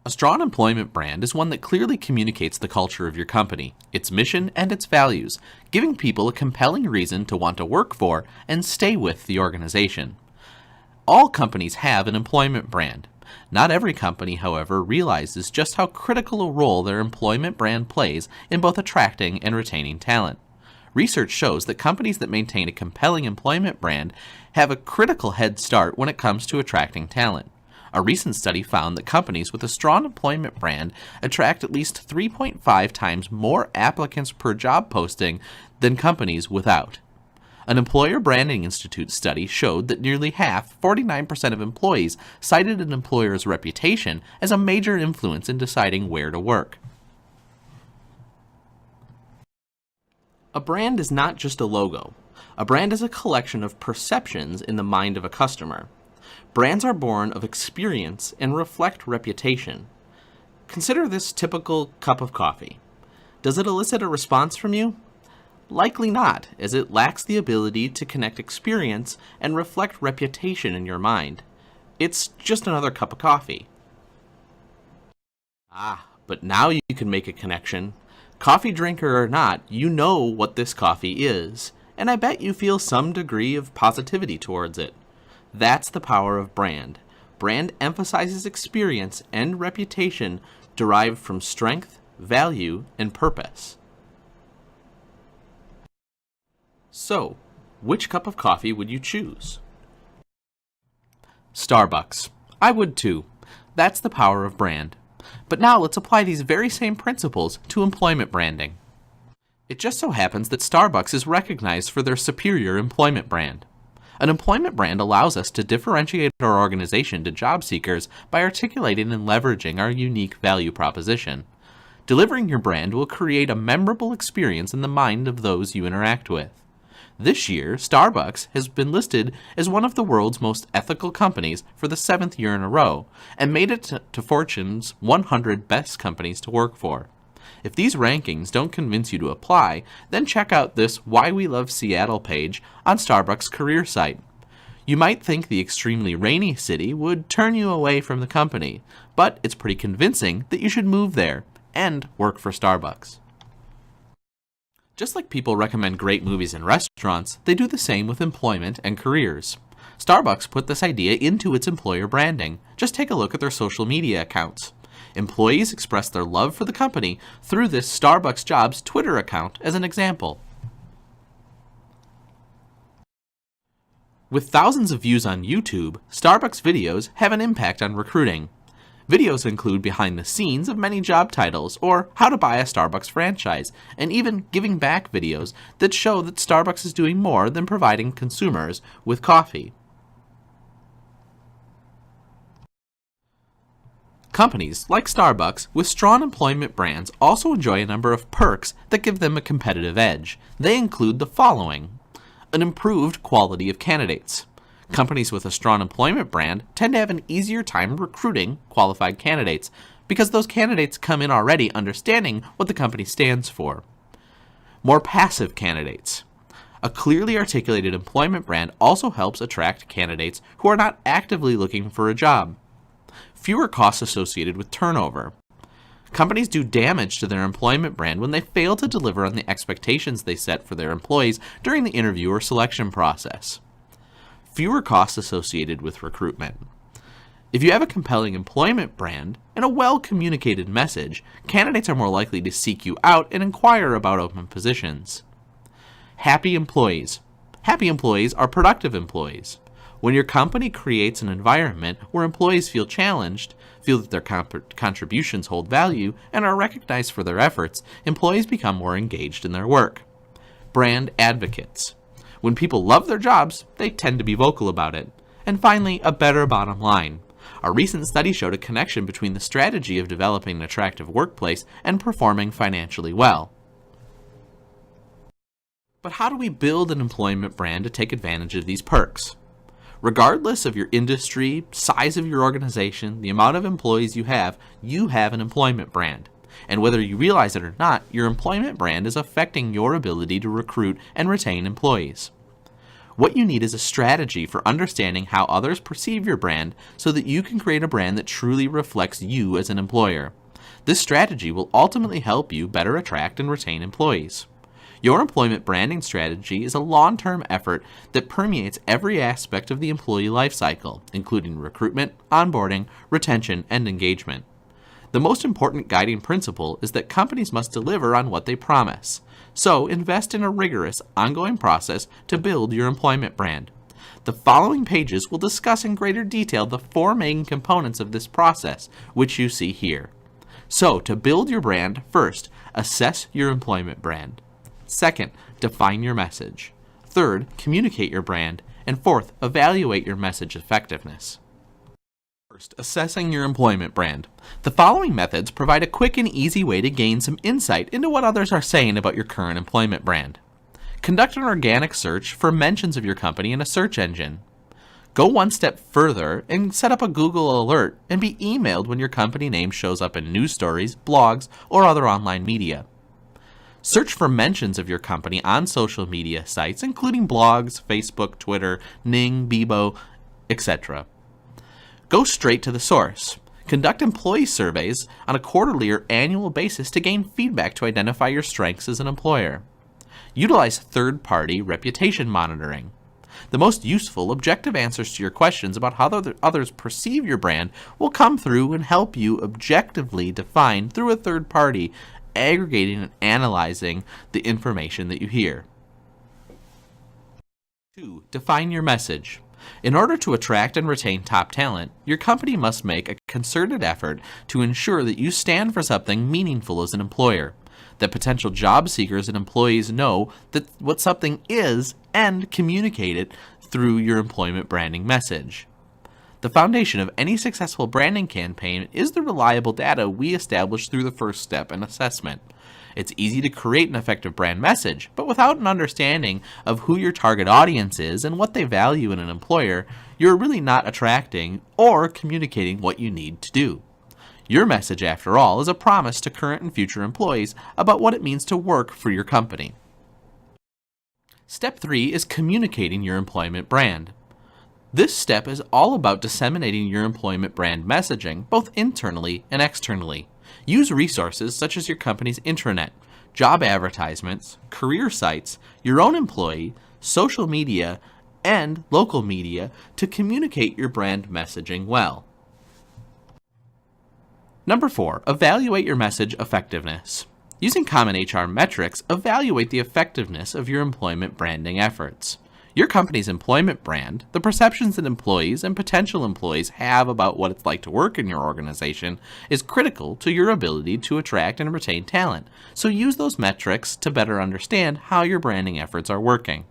A strong employment brand is one that clearly communicates the culture of your company, its mission, and its values, giving people a compelling reason to want to work for and stay with the organization. All companies have an employment brand. Not every company, however, realizes just how critical a role their employment brand plays in both attracting and retaining talent. Research shows that companies that maintain a compelling employment brand have a critical head start when it comes to attracting talent. A recent study found that companies with a strong employment brand attract at least 3.5 times more applicants per job posting than companies without. An Employer Branding Institute study showed that nearly half, 49% of employees, cited an employer's reputation as a major influence in deciding where to work. A brand is not just a logo. A brand is a collection of perceptions in the mind of a customer. Brands are born of experience and reflect reputation. Consider this typical cup of coffee. Does it elicit a response from you? Likely not, as it lacks the ability to connect experience and reflect reputation in your mind. It's just another cup of coffee. But now you can make a connection. Coffee drinker or not, you know what this coffee is, and I bet you feel some degree of positivity towards it. That's the power of brand. Brand emphasizes experience and reputation derived from strength, value, and purpose. So, which cup of coffee would you choose? Starbucks. I would too. That's the power of brand. But now let's apply these very same principles to employment branding. It just so happens that Starbucks is recognized for their superior employment brand. An employment brand allows us to differentiate our organization to job seekers by articulating and leveraging our unique value proposition. Delivering your brand will create a memorable experience in the mind of those you interact with. This year, Starbucks has been listed as one of the world's most ethical companies for the 7th year in a row, and made it to Fortune's 100 best companies to work for. If these rankings don't convince you to apply, then check out this Why We Love Seattle page on Starbucks' career site. You might think the extremely rainy city would turn you away from the company, but it's pretty convincing that you should move there and work for Starbucks. Just like people recommend great movies and restaurants, they do the same with employment and careers. Starbucks put this idea into its employer branding. Just take a look at their social media accounts. Employees express their love for the company through this Starbucks Jobs Twitter account as an example. With thousands of views on YouTube, Starbucks videos have an impact on recruiting. Videos include behind the scenes of many job titles, or how to buy a Starbucks franchise, and even giving back videos that show that Starbucks is doing more than providing consumers with coffee. Companies like Starbucks with strong employment brands also enjoy a number of perks that give them a competitive edge. They include the following: an improved quality of candidates. Companies with a strong employment brand tend to have an easier time recruiting qualified candidates because those candidates come in already understanding what the company stands for. More passive candidates. A clearly articulated employment brand also helps attract candidates who are not actively looking for a job. Fewer costs associated with turnover. Companies do damage to their employment brand when they fail to deliver on the expectations they set for their employees during the interview or selection process. Fewer costs associated with recruitment. If you have a compelling employment brand and a well-communicated message, candidates are more likely to seek you out and inquire about open positions. Happy employees. Happy employees are productive employees. When your company creates an environment where employees feel challenged, feel that their contributions hold value, and are recognized for their efforts, employees become more engaged in their work. Brand advocates. When people love their jobs, they tend to be vocal about it. And finally, a better bottom line. A recent study showed a connection between the strategy of developing an attractive workplace and performing financially well. But how do we build an employment brand to take advantage of these perks? Regardless of your industry, size of your organization, the amount of employees you have an employment brand. And whether you realize it or not, your employment brand is affecting your ability to recruit and retain employees. What you need is a strategy for understanding how others perceive your brand so that you can create a brand that truly reflects you as an employer. This strategy will ultimately help you better attract and retain employees. Your employment branding strategy is a long-term effort that permeates every aspect of the employee lifecycle, including recruitment, onboarding, retention, and engagement. The most important guiding principle is that companies must deliver on what they promise. So invest in a rigorous, ongoing process to build your employment brand. The following pages will discuss in greater detail the 4 main components of this process, which you see here. So, to build your brand, first, assess your employment brand. Second, define your message. Third, communicate your brand. And fourth, evaluate your message effectiveness. First, assessing your employment brand. The following methods provide a quick and easy way to gain some insight into what others are saying about your current employment brand. Conduct an organic search for mentions of your company in a search engine. Go one step further and set up a Google alert and be emailed when your company name shows up in news stories, blogs, or other online media. Search for mentions of your company on social media sites, including blogs, Facebook, Twitter, Ning, Bebo, etc. Go straight to the source. Conduct employee surveys on a quarterly or annual basis to gain feedback to identify your strengths as an employer. Utilize third-party reputation monitoring. The most useful, objective answers to your questions about how others perceive your brand will come through and help you objectively define through a third party, aggregating and analyzing the information that you hear. 2. Define your message. In order to attract and retain top talent, your company must make a concerted effort to ensure that you stand for something meaningful as an employer, that potential job seekers and employees know that what something is and communicate it through your employment branding message. The foundation of any successful branding campaign is the reliable data we establish through the first step in assessment. It's easy to create an effective brand message, but without an understanding of who your target audience is and what they value in an employer, you're really not attracting or communicating what you need to do. Your message, after all, is a promise to current and future employees about what it means to work for your company. Step 3 is communicating your employment brand. This step is all about disseminating your employment brand messaging, both internally and externally. Use resources such as your company's intranet, job advertisements, career sites, your own employee, social media, and local media to communicate your brand messaging well. Number 4, evaluate your message effectiveness. Using common HR metrics, evaluate the effectiveness of your employment branding efforts. Your company's employment brand, the perceptions that employees and potential employees have about what it's like to work in your organization, is critical to your ability to attract and retain talent. So use those metrics to better understand how your branding efforts are working.